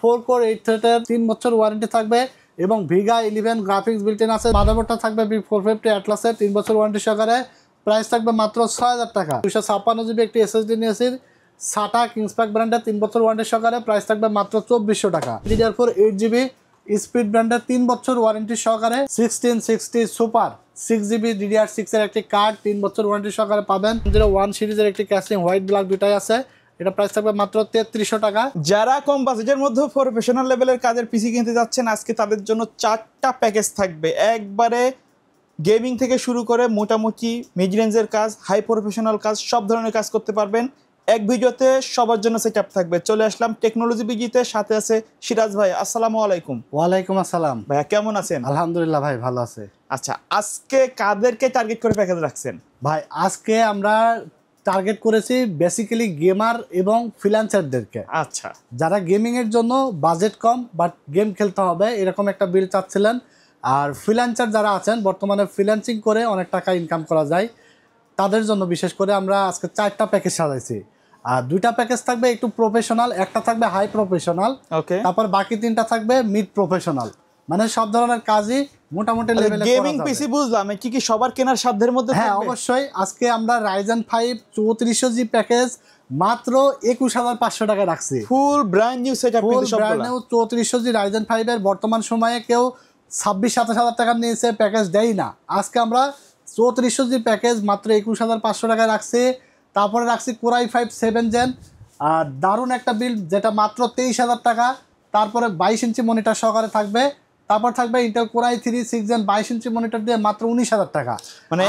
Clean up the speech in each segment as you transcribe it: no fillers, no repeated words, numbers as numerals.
4 core 8 থ্রেডের 3 বছর warranty থাকবে এবং ভিগা 11 গ্রাফিক্স বিল্ট ইন আছে। মাদারবোর্ডটা থাকবে B450 অ্যাটলাসের 3 বছর ওয়ারেন্টি সহকারে। প্রাইস থাকবে মাত্র 6000 টাকা। 256 জিবি একটি এসএসডি নিয়েছি সাটা কিংসপ্যাক ব্র্যান্ডের 3 বছর ওয়ারেন্টি সহকারে। প্রাইস থাকবে মাত্র 2400 টাকা। DDR4 8 জিবি স্পিড ব্র্যান্ডের 3 বছর ওয়ারেন্টি সহকারে 1660 সুপার 6 জিবি DDR6 এর একটি কার্ড 3 বছর ওয়ারেন্টি সহকারে পাবেন। 01 সিরিজের একটি ক্যাসলিং হোয়াইট ব্ল্যাক দুটাই আছে। এটা প্রাইস থাকবে মাত্র 3300 টাকা। যারা কম বাজেটের মধ্যে প্রফেশনাল লেভেলের কাজের পিসি কিনতে যাচ্ছেন, আজকে তাদের জন্য 4টা প্যাকেজ থাকবে। একবারে গেমিং থেকে শুরু করে মোটামুটি মিড রেঞ্জের কাজ, হাই প্রফেশনাল কাজ, সব ধরনের কাজ করতে পারবেন এক ভিডিওতে। সবার জন্য সেটআপ থাকবে। চলে আসলাম টেকনোলজি বিজিতে, সাথে আছে সিরাজ ভাই। আসসালামু আলাইকুম। ওয়ালাইকুম আসসালাম। ভাইয়া কেমন আছেন? আলহামদুলিল্লাহ ভাই, ভালো আছে। আচ্ছা, আজকে কাদেরকে টার্গেট করে প্যাকেজ রাখছেন? ভাই আজকে আমরা টার্গেট করেছি বেসিক্যালি গেমার এবং ফ্রিল্যান্সারদেরকে। আচ্ছা, যারা গেমিংয়ের জন্য বাজেট কম বাট গেম খেলতে হবে এরকম একটা বিল চাচ্ছিলেন, আর ফ্রিল্যান্সার যারা আছেন বর্তমানে ফ্রিল্যান্সিং করে অনেক টাকা ইনকাম করা যায়, তাদের জন্য বিশেষ করে আমরা আজকে 4টা প্যাকেজ সাজাইছি। আর 2টা প্যাকেজ থাকবে একটু প্রফেশনাল, একটা থাকবে হাই প্রফেশনাল, ওকে। তারপর বাকি 3টা থাকবে মিড প্রফেশনাল। মানে সব ধরনের কাজই মোটামুটি লেভেলে গেমিং পিসি বুঝলাম, কি সবার কেনার সাধ্যের মধ্যে থাকবে? হ্যাঁ অবশ্যই। আজকে আমরা Ryzen 5 3400G প্যাকেজ মাত্র 21500 টাকায় রাখছি। ফুল ব্র্যান্ড নিউ সেটআপ, কিন্তু সবগুলো ব্র্যান্ড নিউ 3400G Ryzen 5 এর বর্তমান সময়ে কেউ 26-27 হাজার টাকা নিয়েছে প্যাকেজ দেয় না। আজকে আমরা 3400G প্যাকেজ মাত্র 21500 টাকায় রাখছি। তারপরে রাখছি Core i5 7 Gen, আর দারুণ একটা বিল্ড যেটা মাত্র 23000 টাকা। তারপরে 22 ইঞ্চি মনিটর সহকারে থাকবে। তারপর থাকবে Intel Core i3 6 Gen 22 inch monitor দিয়ে মাত্র 19000 টাকা। মানে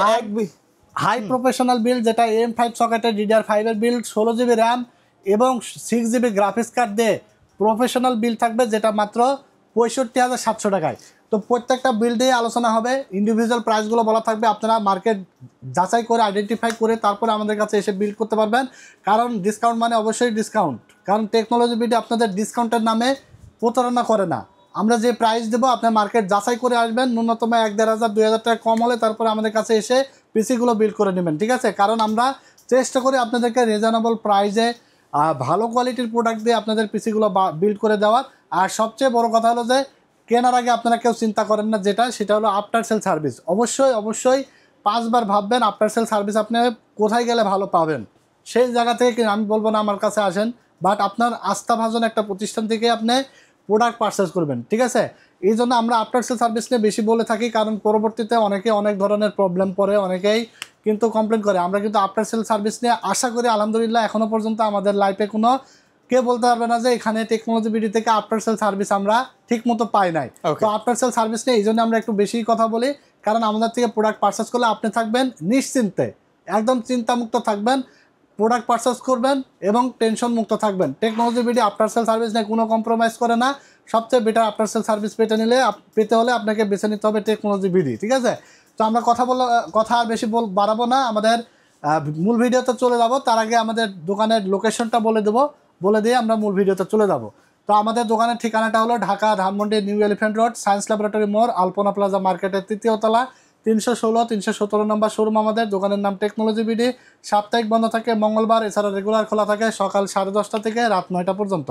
হাই প্রফেশনাল বিল্ড যেটা AM5 সকেটের DDR5 এর বিল্ড 16 জিবি র্যাম এবং 6 জিবি গ্রাফিক্স কার্ড দিয়ে প্রফেশনাল বিল্ড থাকবে যেটা মাত্র 65700 টাকায়। তো প্রত্যেকটা বিল্ডে আলোচনা হবে, ইন্ডিভিজুয়াল প্রাইসগুলো বলা থাকবে। আপনারা মার্কেট যাচাই করে আইডেন্টিফাই করে তারপরে আমাদের কাছে এসে বিল্ড করতে পারবেন। কারণ ডিসকাউন্ট মানে অবশ্যই ডিসকাউন্ট, কারণ টেকনোলজি বিডি আপনাদের ডিসকাউন্টের নামে প্রতারণা করে না। আমরা যে প্রাইস দেবো আপনার মার্কেট যাচাই করে আসবেন, ন্যূনতম 1-1500-2000 টাকা কম হলে তারপরে আমাদের কাছে এসে পিসিগুলো বিল্ড করে নেবেন, ঠিক আছে? কারণ আমরা চেষ্টা করি আপনাদেরকে রিজনেবল প্রাইসে ভালো কোয়ালিটির প্রোডাক্ট দিয়ে আপনাদের পিসিগুলো বিল্ড করে দেওয়ার। আর সবচেয়ে বড় কথা হলো যে কেনার আগে আপনারা কেউ চিন্তা করেন না, সেটা হলো আফটার সেল সার্ভিস। অবশ্যই 5 বার ভাববেন আফটার সেল সার্ভিস আপনি কোথায় গেলে ভালো পাবেন। সেই জায়গা থেকে আমি বলবো না আমার কাছে আসেন, বাট আপনার আস্থাভাজন একটা প্রতিষ্ঠান থেকে আপনি প্রোডাক্ট পারচেস করবেন, ঠিক আছে? এই জন্য আমরা আফটার সেল সার্ভিস নিয়ে বেশি বলে থাকি, কারণ পরবর্তীতে অনেকে অনেক ধরনের প্রবলেম পড়ে, অনেকেই কিন্তু কমপ্লেন করে। আমরা কিন্তু আফটার সেল সার্ভিস নিয়ে আশা করি আলহামদুলিল্লাহ এখনও পর্যন্ত আমাদের লাইফে কোনো কেউ বলতে পারবে না যে এখানে টেকনোলজি বিডি থেকে আফটার সেল সার্ভিস আমরা ঠিক মতো পাই নাই। তো আফটার সেল সার্ভিস নিয়ে এই জন্য আমরা একটু বেশি কথা বলি, কারণ আমাদের থেকে প্রোডাক্ট পারচেস করলে আপনি থাকবেন নিশ্চিন্তে, একদম চিন্তামুক্ত থাকবেন, প্রোডাক্ট পারচেস করবেন এবং টেনশন মুক্ত থাকবেন। Technology BD after sale service নিয়ে কোনো কম্প্রোমাইজ করে না। সবচেয়ে বেটার আফটার সেল সার্ভিস পেতে হলে আপনাকে বেছে নিতে হবে টেকনোলজি বিডি, ঠিক আছে? তো আমরা কথা আর বেশি বাড়াবো না, আমাদের মূল ভিডিওতে চলে যাব। তার আগে আমাদের দোকানের লোকেশনটা বলে দিয়ে আমরা মূল ভিডিওতে চলে যাব। তো আমাদের দোকানের ঠিকানাটা হলো Dhaka Dhanmondi new elephant road, science laboratory মোড়, আলপনা প্লাজা মার্কেটের 3য় তলা, 316-317 নম্বর শোরুম। আমাদের দোকানের নাম টেকনোলজি বিডি। সাপ্তাহিক বন্ধ থাকে মঙ্গলবার, এছাড়া রেগুলার খোলা থাকে সকাল 10:30 থেকে রাত 9টা পর্যন্ত।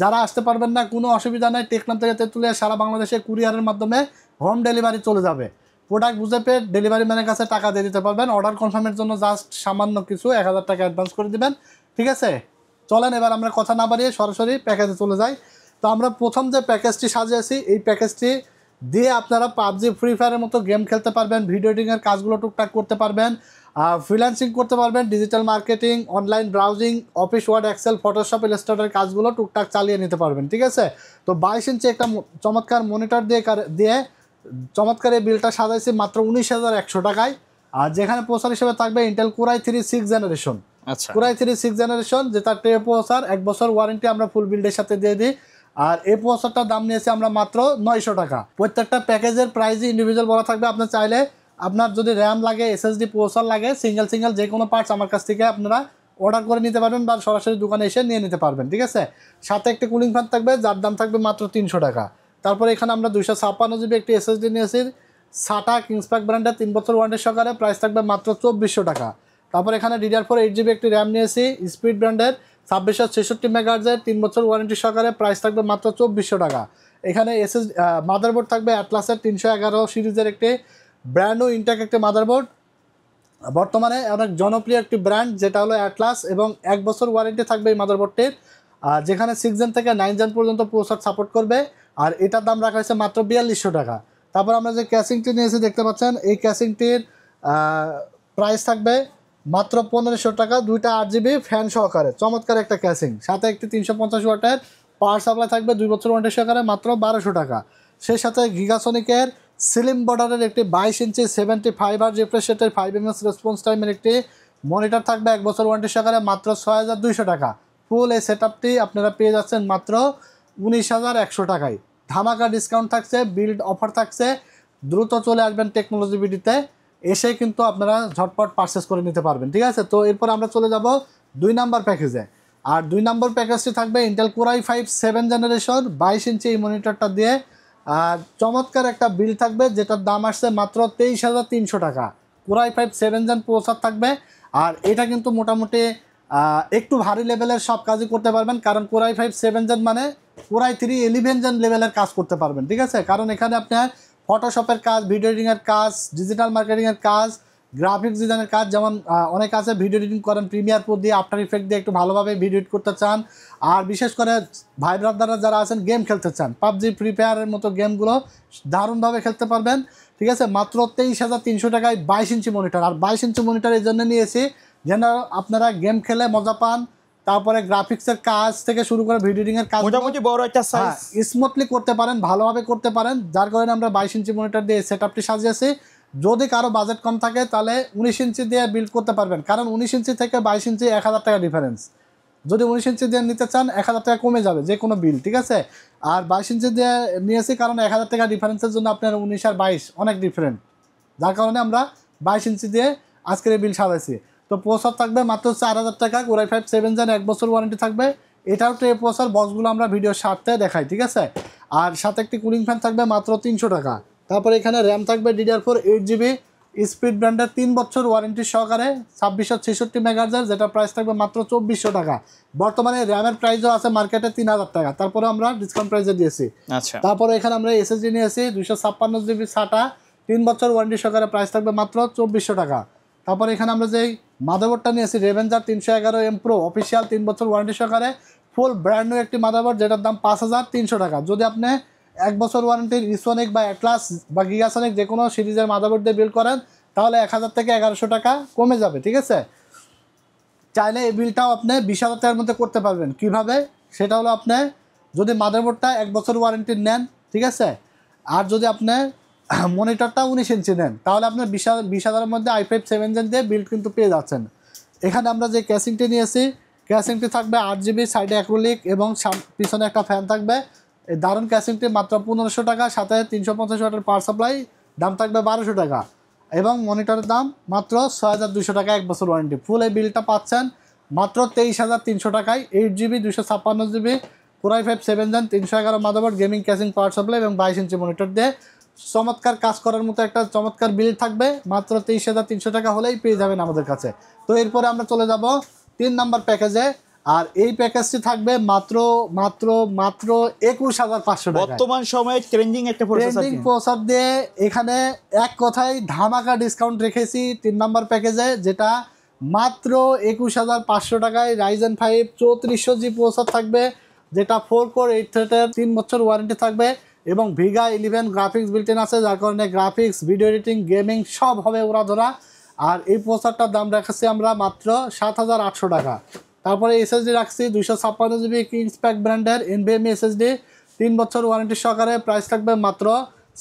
যারা আসতে পারবেন না কোনো অসুবিধা নেই, টেকনাম থেকে তেঁতুলিয়া সারা বাংলাদেশে কুরিয়ারের মাধ্যমে হোম ডেলিভারি চলে যাবে। প্রোডাক্ট বুঝে পেয়ে ডেলিভারি ম্যানের কাছে টাকা দিয়ে দিতে পারবেন। অর্ডার কনফার্মের জন্য জাস্ট সামান্য কিছু 1000 টাকা অ্যাডভান্স করে দিবেন, ঠিক আছে? চলেন এবার আমরা কথা না বাড়িয়ে সরাসরি প্যাকেজে চলে যাই। তো আমরা প্রথম যে প্যাকেজটি সাজিয়েছি এই প্যাকেজটি দিয়ে আপনারা PUBG ফ্রি ফায়ারের মতো গেম খেলতে পারবেন, ভিডিও এডিটিংয়ের কাজগুলো টুকটাক করতে পারবেন, ফ্রিল্যান্সিং করতে পারবেন, digital marketing, online browsing, office Word, Excel, Photoshop, ইলাস্ট্রেটরের কাজগুলো টুকটাক চালিয়ে নিতে পারবেন, ঠিক আছে? তো 22 ইঞ্চি একটা চমৎকার মনিটর দিয়ে চমৎকার এই বিলটা সাজাইছি মাত্র 19100 টাকায়। আর যেখানে প্রসেসর হিসেবে থাকবে Intel Core i3 6 জেনারেশন। আচ্ছা, Core i3 6 জেনারেশন যেটা ট্রে প্রসেসর, 1 বছর ওয়ারেন্টি আমরা ফুল বিল্ডের সাথে দিয়ে দিই। আর এই প্রসেসরটার দাম নিয়েছি আমরা মাত্র 900 টাকা। প্রত্যেকটা প্যাকেজের প্রাইসই ইন্ডিভিজুয়াল বলা থাকবে। আপনার চাইলে আপনার যদি র্যাম লাগে, SSD, প্রসেসর লাগে, সিঙ্গেল যে কোনো পার্টস আমার কাছ থেকে আপনারা অর্ডার করে নিতে পারবেন বা সরাসরি দোকানে এসে নিয়ে নিতে পারবেন, ঠিক আছে? সাথে একটি কুলিং ফ্যান থাকবে যার দাম থাকবে মাত্র 300 টাকা। তারপরে এখানে আমরা 256 জিবি একটি SSD নিয়েছি সাটা কিংসপ্যাক ব্র্যান্ডের 3 বছর ওয়ারেন্টি সহকারে। প্রাইস থাকবে মাত্র 2400 টাকা। তারপর এখানে DDR4 8 জিবি একটি র্যাম নিয়েছি স্পিড ব্র্যান্ডের 2666 মেগাহার্জের 3 বছর ওয়ারেন্টি সহকারে, প্রাইস থাকবে মাত্র 2400 টাকা। এখানে মাদারবোর্ড থাকবে অ্যাটলাসের 311 সিরিজের একটি ব্র্যান্ড নিউ ইনটেক একটি মাদারবোর্ড, বর্তমানে অনেক জনপ্রিয় একটি ব্র্যান্ড যেটা হলো অ্যাটলাস, এবং 1 বছর ওয়ারেন্টি থাকবে এই মাদারবোর্ডটির, যেখানে 6 জেন থেকে 9 জেন পর্যন্ত প্রসেসর সাপোর্ট করবে। আর এটার দাম রাখা হয়েছে মাত্র 4200 টাকা। তারপর আমরা যে ক্যাসিংটি নিয়েছি দেখতে পাচ্ছেন, এই ক্যাসিংটির প্রাইস থাকবে মাত্র 1500 টাকা, 2টা 8GB ফ্যান সহকারে, চমৎকার একটা ক্যাসিং, সাথে একটি 350 ওয়াটের পাওয়ার সাপ্লাই থাকবে 2 বছর ওয়ারেন্টি সহকারে, মাত্র 1200 টাকা। সেই সাথে গিগাসনিকের স্লিম বর্ডারের একটি 22 ইঞ্চি 75 রিফ্রেশ রেটের 5 ms রেসপন্স টাইমের একটি মনিটর থাকবে 1 বছর ওয়ারেন্টি সহকারে, মাত্র 6200 টাকা। ফুল এই সেটআপটি আপনারা পেয়ে যাচ্ছেন মাত্র 19100 টাকায়। ধামাকা ডিসকাউন্ট থাকছে, বিল্ড অফার থাকছে, দ্রুত চলে আসবেন টেকনোলজি বিডিতে, এসে কিন্তু আপনারা ঝটপট পারচেস করে নিতে পারবেন, ঠিক আছে। তো এরপর আমরা চলে যাব 2 নাম্বার প্যাকেজে। আর 2 নাম্বার প্যাকেজটি থাকবে ইন্টেল কোর i5 7 জেনারেশন 22 ইঞ্চি এই মনিটরটা দিয়ে, আর চমৎকার একটা বিল থাকবে যেটার দাম আসছে মাত্র 23300 টাকা। কোর i5 7 জেন প্রসেসর থাকবে, আর এটা কিন্তু মোটামুটি একটু ভারী লেভেলের সব কাজই করতে পারবেন, কারণ কোর i5 7 জেন মানে কোর i3 11 জেন লেভেলের কাজ করতে পারবেন, ঠিক আছে। কারণ এখানে আপনার ফটোশপের কাজ, ভিডিও এডিটিংয়ের কাজ, ডিজিটাল মার্কেটিংয়ের কাজ, গ্রাফিক্স ডিজাইনের কাজ, যেমন অনেক আছে ভিডিও এডিটিং করেন প্রিমিয়ার প্রো দিয়ে, আফটার ইফেক্ট দিয়ে একটু ভালোভাবে ভিডিও এডিট করতে চান, আর বিশেষ করে ভাই ব্রাদাররা যারা আছেন গেম খেলতে চান, পাবজি ফ্রি ফায়ারের মতো গেমগুলো দারুণভাবে খেলতে পারবেন, ঠিক আছে। মাত্র 23300 টাকায় 22 ইঞ্চি মনিটর। আর 22 ইঞ্চি মনিটর এই জন্য নিয়েছি যেন আপনারা গেম খেলে মজা পান, তারপরে গ্রাফিক্সের কাজ থেকে শুরু করে ভিডিও এডিটিংয়ের কাজ মোটামুটি বড় একটা সাইজ স্মুথলি করতে পারেন, ভালোভাবে করতে পারেন, যার কারণে আমরা 22 ইঞ্চি মনিটর দিয়ে সেটআপটি সাজিয়েছি। যদি কারো বাজেট কম থাকে তাহলে 19 ইঞ্চি দিয়ে বিল্ড করতে পারবেন, কারণ 19 ইঞ্চি থেকে 22 ইঞ্চি 1000 টাকা ডিফারেন্স। যদি 19 ইঞ্চি দিয়ে নিতে চান 1000 টাকা কমে যাবে যে কোনো বিল, ঠিক আছে। আর 22 ইঞ্চি দিয়ে নিয়েছি কারণ 1000 টাকা ডিফারেন্সের জন্য আপনার 19 আর 22 অনেক ডিফারেন্ট, যার কারণে আমরা 22 ইঞ্চি দিয়ে আজকের এই বিল সাজাইছি। তো প্রসেসর থাকবে মাত্র 4000 টাকা, কোর i5 7 জেন 1 বছর ওয়ারেন্টি থাকবে। এটাও তো এই প্রসেসর বক্সগুলো আমরা ভিডিওর সাথে দেখাই, ঠিক আছে। আর সাথে একটি কুলিং ফ্যান থাকবে মাত্র 300 টাকা। তারপরে এখানে র্যাম থাকবে DDR4 8GB স্পিড ব্র্যান্ডের 3 বছর ওয়ারেন্টি সহকারে 2666 মেগাহার্জের, যেটা প্রাইস থাকবে মাত্র 2400 টাকা। বর্তমানে র্যামের প্রাইসও আছে মার্কেটে 3000 টাকা, তারপরে আমরা ডিসকাউন্ট প্রাইসে দিয়েছি। আচ্ছা, তারপরে এখানে আমরা এসএসডি নিয়েছি 256GB SATA 3 বছর ওয়ারেন্টি সহকারে, প্রাইস থাকবে মাত্র 2400 টাকা। তারপরে এখানে আমরা যেই মাদারবোর্ডটা নিয়েছি রেভেঞ্জার 311M Pro অফিসিয়াল 3 বছর ওয়ারেন্টি সহকারে ফুল ব্র্যান্ড নিউ একটি মাদারবোর্ড, যেটার দাম 5300 টাকা। যদি আপনি 1 বছর ওয়ারেন্টির ইসোনিক বা অ্যাটলাস বা গিগাসনিক যে কোনো সিরিজের মাদারবোর্ড দিয়ে বিল্ড করেন তাহলে 1000 থেকে 1100 টাকা কমে যাবে, ঠিক আছে। চাইলে এই বিলটাও আপনি 20,000 টাকার মধ্যে করতে পারবেন। কিভাবে? সেটা হলো আপনি যদি মাদারবোর্ডটা 1 বছর ওয়ারেন্টির নেন, ঠিক আছে, আর যদি আপনি মনিটরটা 19 ইঞ্চি নেন তাহলে আপনার 20,000-এর মধ্যে i5 7 জেন দিয়ে বিল্ড কিন্তু পেয়ে যাচ্ছেন। এখানে আমরা যে ক্যাসিংটি নিয়েছি, ক্যাসিংটি থাকবে 8GB, সাইডে অ্যাক্রিলিক এবং পিছনে একটা ফ্যান থাকবে। এই দারুণ ক্যাসিংটি মাত্র 1500 টাকা, সাথে 350 ওয়াটের পাওয়ার সাপ্লাই, দাম থাকবে 1200 টাকা, এবং মনিটরের দাম মাত্র 6200 টাকা 1 বছর ওয়ারেন্টি। ফুল এই বিলটা পাচ্ছেন মাত্র 23,300 টাকায়। 8GB 256GB core i5 7 gen 311 motherboard, gaming casing, power supply এবং 22 ইঞ্চি মনিটর দিয়ে চমৎকার কাজ করার মতো একটা চমৎকার বিল থাকবে। মাত্র 23,300 টাকা হলেই পেয়ে যাবেন আমাদের কাছে। তো এরপরে আমরা চলে যাব 3 নাম্বার প্যাকেজে, আর এই প্যাকেজটি থাকবে মাত্র মাত্র মাত্র 21,500 টাকা। বর্তমান সময়ে ট্রেন্ডিং একটা প্রসেসর দিয়ে এখানে এক কথায় ধামাকা ডিসকাউন্ট রেখেছি 3 নাম্বার প্যাকেজে, যেটা মাত্র 21,500 টাকায় রাইজেন 5 3400G প্রসেসর থাকবে, যেটা 4 কোর 8 থ্রেডের 3 বছর ওয়ারেন্টি থাকবে, এবং ভিগা 11 গ্রাফিক্স বিল্ট ইন আছে, যার কারণে গ্রাফিক্স, ভিডিও এডিটিং, গেমিং সব হবে উড়াধরা। আর এই প্রসেসরটার দাম রাখছি আমরা মাত্র 7,800 টাকা। তারপরে এসএসডি রাখছি 256GB কিংসপ্যাক ব্র্যান্ডের NVMe এসএসডি 3 বছর ওয়ারেন্টি সহকারে, প্রাইস থাকবে মাত্র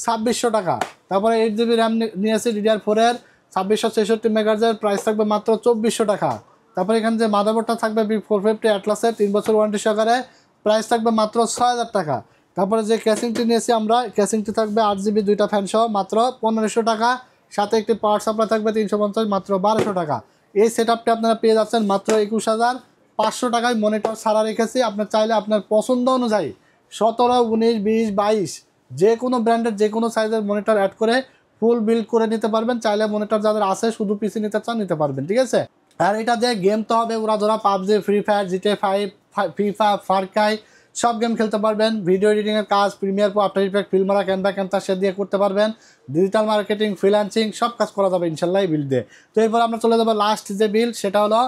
2600 টাকা। তারপরে 8GB র্যাম নিয়েছি DDR4-এর 2666 মেগাহার্জের, প্রাইস থাকবে মাত্র 2400 টাকা। তারপরে এখানে যে মাদারবোর্ডটা থাকবে B450 অ্যাটলাসের 3 বছর ওয়ারেন্টি সহকারে, প্রাইস থাকবে মাত্র 6000 টাকা। তারপরে যে ক্যাসিংটি নিয়েছি আমরা, ক্যাসিংটি থাকবে 8GB 2টা ফ্যান সহ মাত্র 1500 টাকা, সাথে একটি পাওয়ার সাপ্লাই থাকবে 350, মাত্র 1200 টাকা। এই সেটআপটি আপনারা পেয়ে যাচ্ছেন মাত্র 21,500 টাকায়। মনিটর ছাড়া রেখেছি, আপনার চাইলে আপনার পছন্দ অনুযায়ী 17, 19, 20, 22 যে কোনো ব্র্যান্ডের যে কোনো সাইজের মনিটর অ্যাড করে ফুল বিল্ড করে নিতে পারবেন। চাইলে মনিটর যাদের আছে শুধু পিসি নিতে চান নিতে পারবেন, ঠিক আছে। আর এটা দিয়ে গেম তো হবে ওরা ধরা PUBG, Free Fire, GTA 5, FIFA, Far Cry সব গেম খেলতে পারবেন। ভিডিও এডিটিংয়ের কাজ, Premiere Pro, After Effect, Filmora, Canva, Canva সে দিয়ে করতে পারবেন। ডিজিটাল মার্কেটিং, ফ্রিল্যান্সিং সব কাজ করা যাবে ইনশাল্লাহ এই বিল দিয়ে। তো এরপর আমরা চলে যাবো লাস্ট যে বিল, সেটা হলো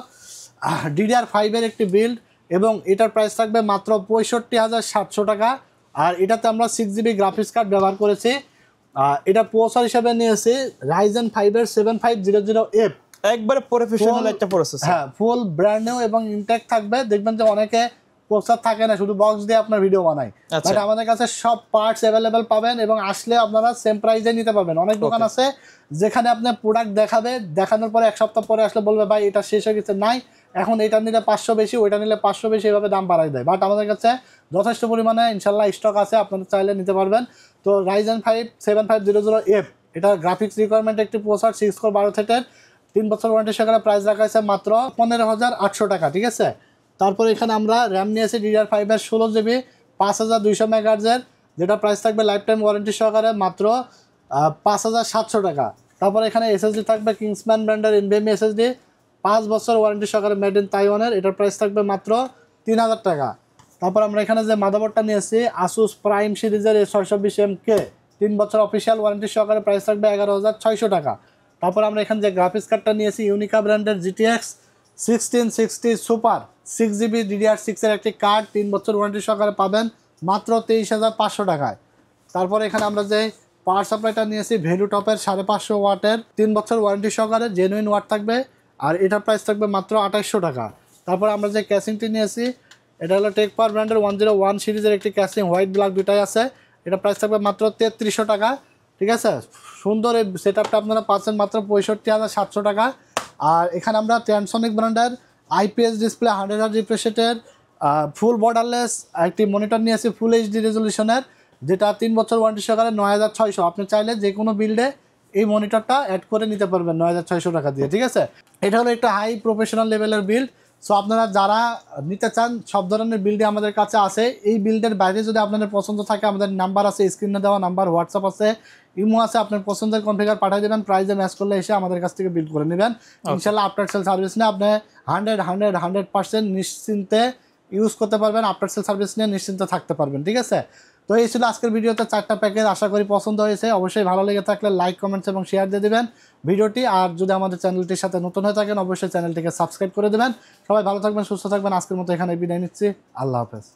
DDR5 একটি বিল্ড, এবং এটার প্রাইস থাকবে মাত্র 65,700 টাকা। আর এটাতে আমরা 6GB গ্রাফিক্স কার্ড ব্যবহার করেছি। এটা প্রসেসর হিসেবে নিয়েছি Ryzen 5 7500F। একবারে প্রফেশনাল একটা প্রসেস। হ্যাঁ, ফুল ব্র্যান্ড নিউ এবং ইনটেক থাকবে। দেখবেন যে অনেকে প্রসেসর থাকে না, শুধু বক্স দিয়ে আপনার ভিডিও বানায়, বাট আমাদের কাছে সব পার্টস অ্যাভেলেবেল পাবেন, এবং আসলে আপনারা সেম প্রাইসে নিতে পারবেন। অনেক দোকান আছে যেখানে আপনার প্রোডাক্ট দেখাবে, দেখানোর পরে এক সপ্তাহ পরে আসলে বলবে ভাই এটা শেষ হয়ে গেছে, নাই এখন এটা নিলে 500 বেশি, ওইটা নিলে 500 বেশি, এভাবে দাম বাড়াই দেয়। বাট আমাদের কাছে যথেষ্ট পরিমাণে ইনশাল্লাহ স্টক আছে, আপনারা চাইলে নিতে পারবেন। তো Ryzen 5 7500F, এটা গ্রাফিক্স রিকোয়ারমেন্ট একটি প্রসেসর, 6 কোর 12 থ্রেডের, 3 বছর ওয়ারেন্টি সহকারে, প্রাইস রাখা হয়েছে মাত্র 15,800 টাকা, ঠিক আছে। তারপর এখানে আমরা র্যাম নিয়েছি DDR5 16GB 5200 মেগাহার্জের, যেটা প্রাইস থাকবে লাইফ টাইম ওয়ারেন্টি সহকারে মাত্র 5,700 টাকা। তারপর এখানে SSD থাকবে কিংসম্যান ব্র্যান্ডের NVMe SSD, 5 বছর ওয়ারেন্টি সহকারে, মেড ইন তাইওয়ানের, এটার প্রাইস থাকবে মাত্র 3,000 টাকা। তারপর আমরা এখানে যে মাদারবোর্ডটা নিয়েছি Asus প্রাইম সিরিজের A620MK, 3 বছর অফিসিয়াল ওয়ারেন্টি সহকারে, প্রাইস থাকবে 11,600 টাকা। তারপর আমরা এখানে যে গ্রাফিক্স কার্ডটা নিয়েছি ইউনিকা ব্র্যান্ডের GTX 1660 সুপার 6GB DDR6 এর একটি কার্ড, 3 বছর ওয়ারেন্টি সহকারে পাবেন মাত্র 23,500 টাকায়। তারপর এখানে আমরা যে পাওয়ার সাপ্লাইটা নিয়েছি ভ্যালু টপের 550 ওয়াটের, 3 বছর ওয়ারেন্টি সহকারে, জেনুইন ওয়াট থাকবে, আর এটার প্রাইস থাকবে মাত্র 2800 টাকা। তারপর আমরা যে ক্যাসিংটি নিয়েছি এটা হলো টেক পাওয়ার ব্র্যান্ডের 101 সিরিজের একটি ক্যাসিং, হোয়াইট ব্ল্যাক দুটাই আছে, এটা প্রাইস থাকবে মাত্র 3300 টাকা, ঠিক আছে। সুন্দর এই সেট আপটা আপনারা পাচ্ছেন মাত্র 65,700 টাকা। আর এখানে আমরা ট্যানসনিক ব্র্যান্ডের IPS ডিসপ্লে 100Hz রিফ্রেশ রেটের ফুল বর্ডারলেস একটি মনিটর নিয়েছি, ফুল HD রেজলিউশনের, যেটা 3 বছর ওয়ারেন্টি সহকারে 9,600। আপনি চাইলে যে কোনো বিল্ডে এই মনিটরটা অ্যাড করে নিতে পারবেন 9,600 টাকা দিয়ে, ঠিক আছে। এটা হলো একটা হাই প্রফেশনাল লেভেলের বিল্ড। সো আপনারা যারা নিতে চান সব ধরনের বিল্ডে আমাদের কাছে আছে। এই বিল্ডের বাইরে যদি আপনাদের পছন্দ থাকে, আমাদের নাম্বার আছে, স্ক্রিনে দেওয়া নাম্বার, হোয়াটসঅ্যাপ আছে, ইমো আছে, আপনার পছন্দের কনফিগার পাঠিয়ে দেবেন, প্রাইসে ম্যাচ করলে এসে আমাদের কাছ থেকে বিল্ড করে নেবেন ইনশাল্লাহ। আফটার সেল সার্ভিস নিয়ে আপনি 100% নিশ্চিন্তে ইউজ করতে পারবেন, আফটার সেল সার্ভিস নিয়ে নিশ্চিন্তে থাকতে পারবেন, ঠিক আছে। তো এই ছিল আজকের ভিডিওতে 4টা প্যাকেজ, আশা করি পছন্দ হয়েছে। অবশ্যই ভালো লেগে থাকলে লাইক, কমেন্টস এবং শেয়ার দিয়ে দেবেন ভিডিওটি। আর যদি আমাদের চ্যানেলটির সাথে নতুন হয়ে থাকেন অবশ্যই চ্যানেলটিকে সাবস্ক্রাইব করে দেবেন। সবাই ভালো থাকবেন, সুস্থ থাকবেন। আজকের মতো এখানে বিদায় নিচ্ছি, আল্লাহ হাফেজ।